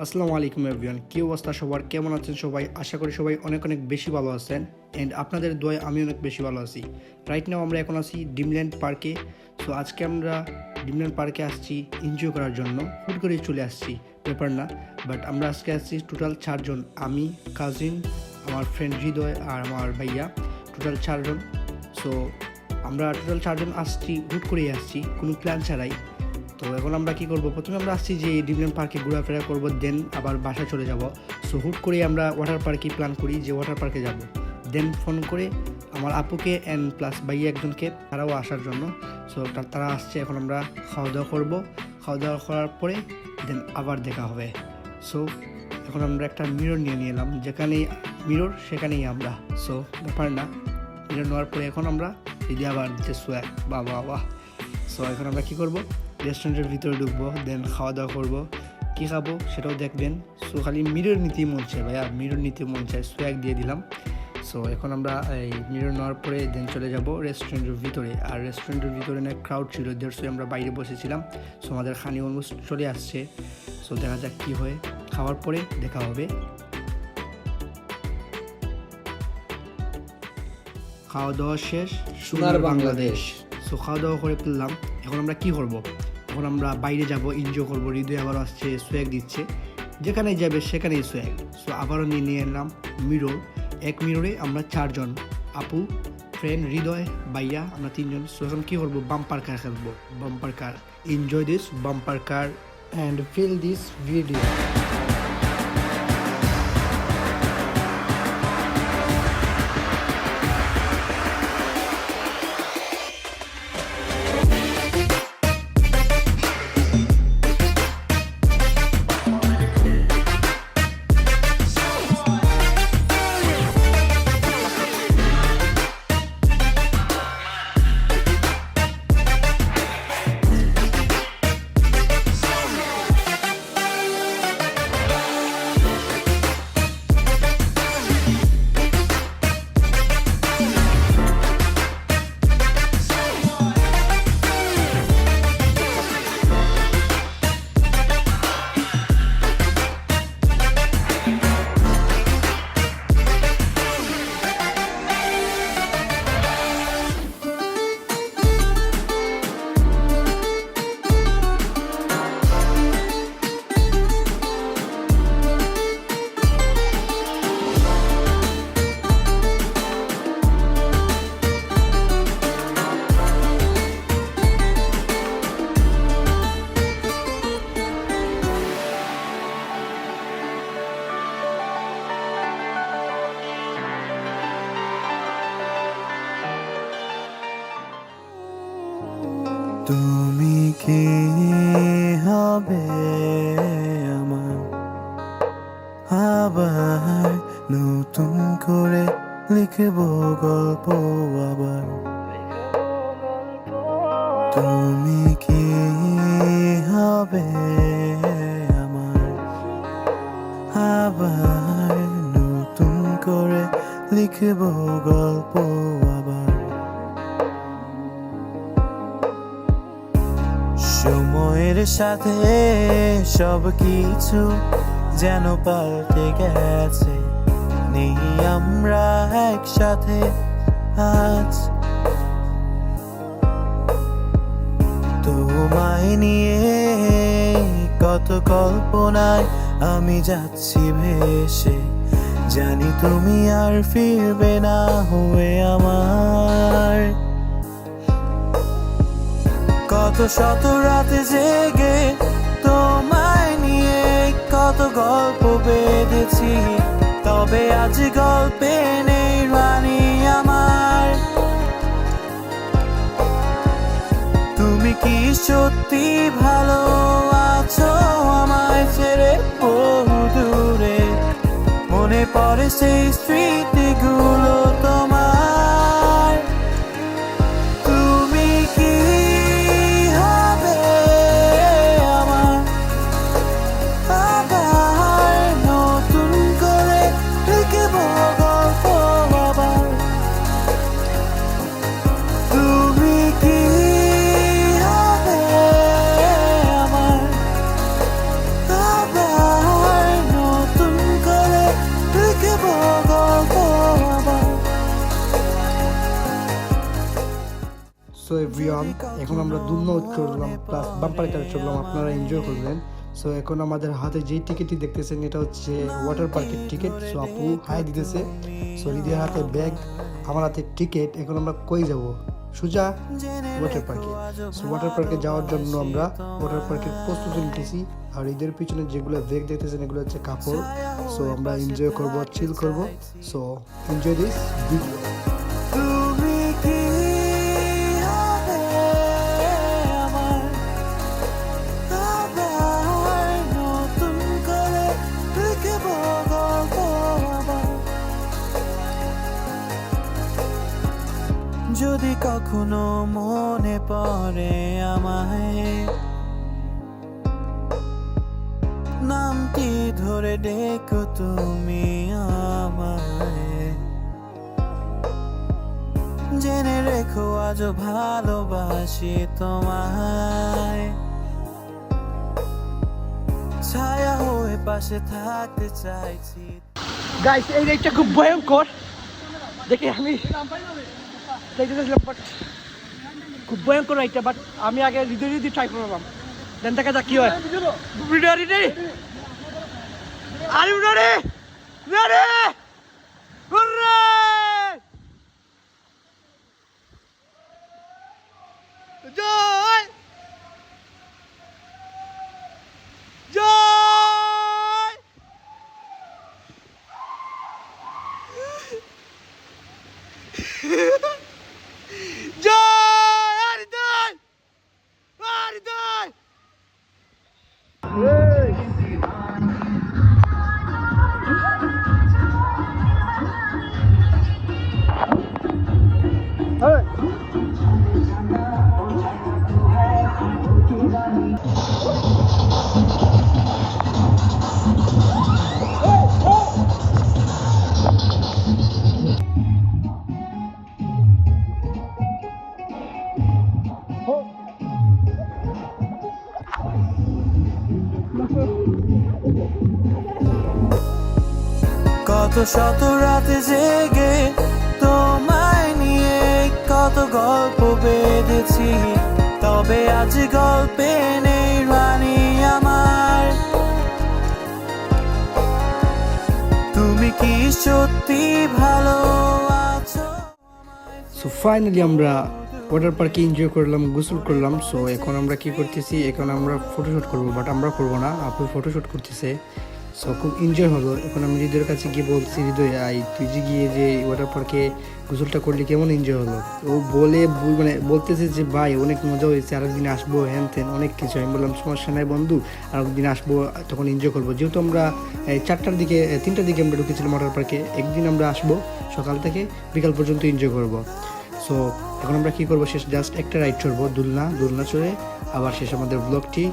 আসসালামু আলাইকুম এভরিওয়ান, কি অবস্থা সবার? কেমন আছেন সবাই? আশা করি সবাই অনেক অনেক বেশি ভালো আছেন অ্যান্ড আপনাদের দোয়ায় আমি অনেক বেশি ভালো আছি। রাইট নাও আমরা এখন আছি ড্রিমল্যান্ড পার্কে। সো আজকে আমরা ড্রিমল্যান্ড পার্কে আসছি এনজয় করার জন্য। হুট করেই চলে আসছি, ব্যাপার না, বাট আমরা আজকে আসছি টোটাল 4 জন। আমি, কাজিন, আমার ফ্রেন্ড হৃদয় আর আমার ভাইয়া, টোটাল 4 জন। সো আমরা টোটাল 4 জন আসছি, হুট করেই আসছি, কোনো প্ল্যান ছাড়াই। তো এখন আমরা কি করব, প্রথমে আমরা আসছি যে ড্রিমল্যান্ড পার্কে ঘোরাফেরা করব, দেন আবার বাসায় চলে যাব। সো হুট করে আমরা ওয়াটার পার্কে প্ল্যান করি যে ওয়াটার পার্কে যাব। দেন ফোন করে আমার আপুকে অ্যান্ড প্লাস ভাইয়া একজনকে, তারাও আসার জন্য। সো তারা আসছে, এখন আমরা খাওয়া দাওয়া করবো। খাওয়া দাওয়া করার পরে দেন আবার দেখা হবে। সো এখন আমরা একটা মিরর নিয়ে এলাম, যেখানেই মিরর সেখানেই আমরা। সো ব্যাপার না, মিরর নেওয়ার পরে এখন আমরা যদি আবার যে সোয়া বাবা বাহ। সো এখন আমরা কী করবো, রেস্টুরেন্টের ভিতরে ঢুকবো, দেন খাওয়া দাওয়া করবো। কী খাবো সেটাও দেখবেন। সো খালি মিরর নিতেই মন চায় ভাইয়া, মিরর নিতে মন চায়, সোয়াগ দিয়ে দিলাম। সো এখন আমরা এই মিরর নেওয়ার পরে দেন চলে যাব রেস্টুরেন্টের ভিতরে। আর রেস্টুরেন্টের ভিতরে অনেক ক্রাউড ছিল, দেড়শো আমরা বাইরে বসেছিলাম। সো আমাদের খানি অলমোস্ট চলে আসছে। সো দেখা যাক কী হয়, খাওয়ার পরে দেখা হবে। খাওয়া দাওয়া শেষ, সোনার বাংলাদেশ। সো খাওয়া দাওয়া করে ফেললাম। এখন আমরা কি করব, এখন আমরা বাইরে যাব, এনজয় করবো। হৃদয় আবারও আসছে, সোয়াগ দিচ্ছে, যেখানে যাবে সেখানেই সোয়াগ। সো আবারও নিয়ে এলাম মিরর। এক মিররে আমরা 4 জন, আপু, ফ্রেন্ড, হৃদয়, ভাইয়া, আমরা 3 জন। সো এখন কী করবো, বাম্পার কার খেলবো, bumper car. Enjoy this bumper car and feel this video. তুমি কি হবে আমার, আবার নতুন করে লিখব গল্প আবার। তুমি কি হবে আমার, আবার নতুন করে লিখব গল্প আবার। সময়ের সাথে সব কিছু যেন পাল্টে গেছে, নেই আমরা একসাথে আজ। তোমায় নিয়ে কত কল্পনায় আমি যাচ্ছি ভেসে, জানি তুমি আর ফিরবে না হয়ে আমার। কত শত রাতে জেগে তোমায় নিয়ে কত গল্প বেঁধেছি, তবে আজ গল্পে নেই রানী আমার। তুমি কি সত্যি ভালো আছো আমায় ছেড়ে বহু দূরে? মনে পড়ে সেই স্মৃতিগুলো তোমার। তুমি কি হবে আমার, আবার নতুন করে লিখব গল্প আবার। তুমি কি হবে আমার, আবার সো এভরিওয়ান, এখন আমরা দুলনা চড়লাম প্লাস বাম্পার কার চড়লাম, আপনারা এনজয় করবেন। সো এখন আমাদের হাতে যেই টিকিটটি দেখতেছেন এটা হচ্ছে ওয়াটার পার্কের টিকিট। সো আপু হাই দিতেছে। সো হৃদয়ের হাতে ব্যাগ, আমার হাতে টিকিট। এখন আমরা কই যাব? সোজা ওয়াটার পার্কে। সো ওয়াটার পার্কে যাওয়ার জন্য আমরা ওয়াটার পার্কের প্রস্তুতি নিতেছি। আর এদের পিছনে যেগুলো ব্যাগ দেখতেছেন এগুলো হচ্ছে কাপড়। সো আমরা এনজয় করব, চিল করব। So enjoy this video. তুমি কি হবে আমার আবার নতুন করে লিখব গল্প আবার যদি কখনো মনে পড়ে আমায় নামটি ধরে ডেকো তুমি আমায় জেনে রেখো আজও ভালোবাসি তোমায় ছায়া হয়ে পাশে থাকতে চাইছি গাইস, এই রাইডটা খুব ভয়ঙ্কর দেখে আমি দেখতেছিলাম, বাট খুব ভয়ঙ্কর রাইডটা। বাট আমি আগে হৃদয় ট্রাই করলাম, দেন দেখা যাক কি হয়। Video ready? Are you ready? Ready? Hooray! জয় জয় জয় হৃদয় হৃদয়। কত শত রাতে জেগে তোমায় নিয়ে কত গল্প বেঁধেছি তবে আজ গল্পে নেই রানী আমার তুমি কি সত্যি ভালো আছো সো ফাইনালি আমরা ওয়াটার পার্কে এনজয় করলাম, গোসল করলাম। সো এখন আমরা কি করতেছি, এখন আমরা ফটোশ্যুট করবো, বাট আমরা করবো না, আপু ফটোশ্যুট করতেছে। সো খুব এনজয় হলো। এখন আমি হৃদয়ের কাছে গিয়ে বলছি, হৃদয় তুই যে গিয়ে যে ওয়াটার পার্কে গোসলটা করলি কেমন এনজয় হলো? ও মানে বলতেছে যে ভাই অনেক মজা হয়েছে, আরেকদিন আসবো, হ্যান ত্যান অনেক কিছু। আমি বললাম সমস্যা নাই বন্ধু, আরেকদিন আসবো, তখন এনজয় করবো। যেহেতু আমরা 3টার দিকে আমরা ঢুকেছিলাম ওয়াটার পার্কে, একদিন আমরা আসবো সকাল থেকে বিকাল পর্যন্ত এনজয় করবো। সো এখন আমরা কী করবো, শেষ জাস্ট একটা রাইড চড়বো, দুলনা চড়ে আবার শেষ আমাদের ব্লগটি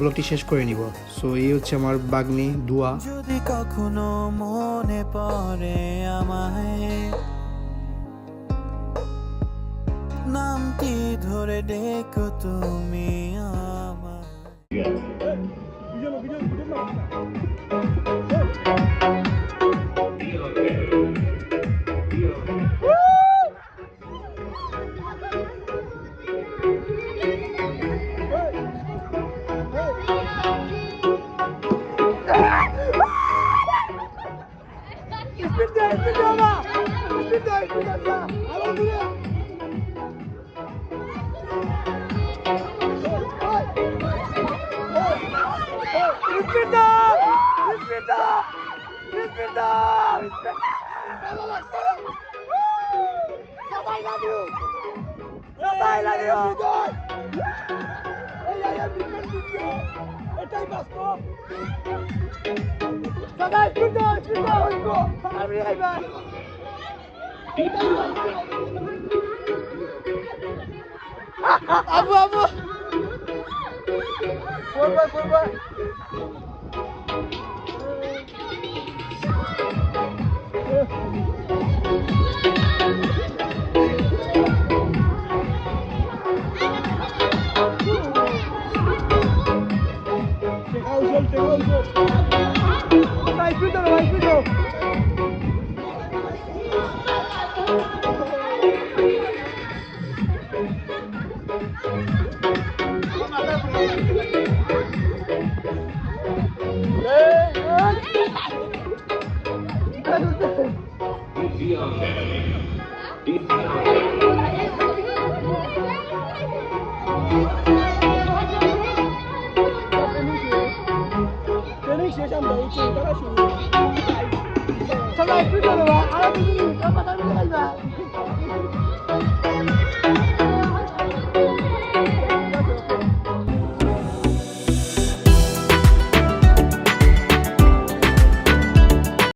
ব্লগটি শেষ করে নিব। সো এই হচ্ছে আমার বাগনি দুয়া। যদি কখনো মনে পড়ে আমায় নামটি ধরে ডেকো তুমি আমায় আবু আবু Thank you.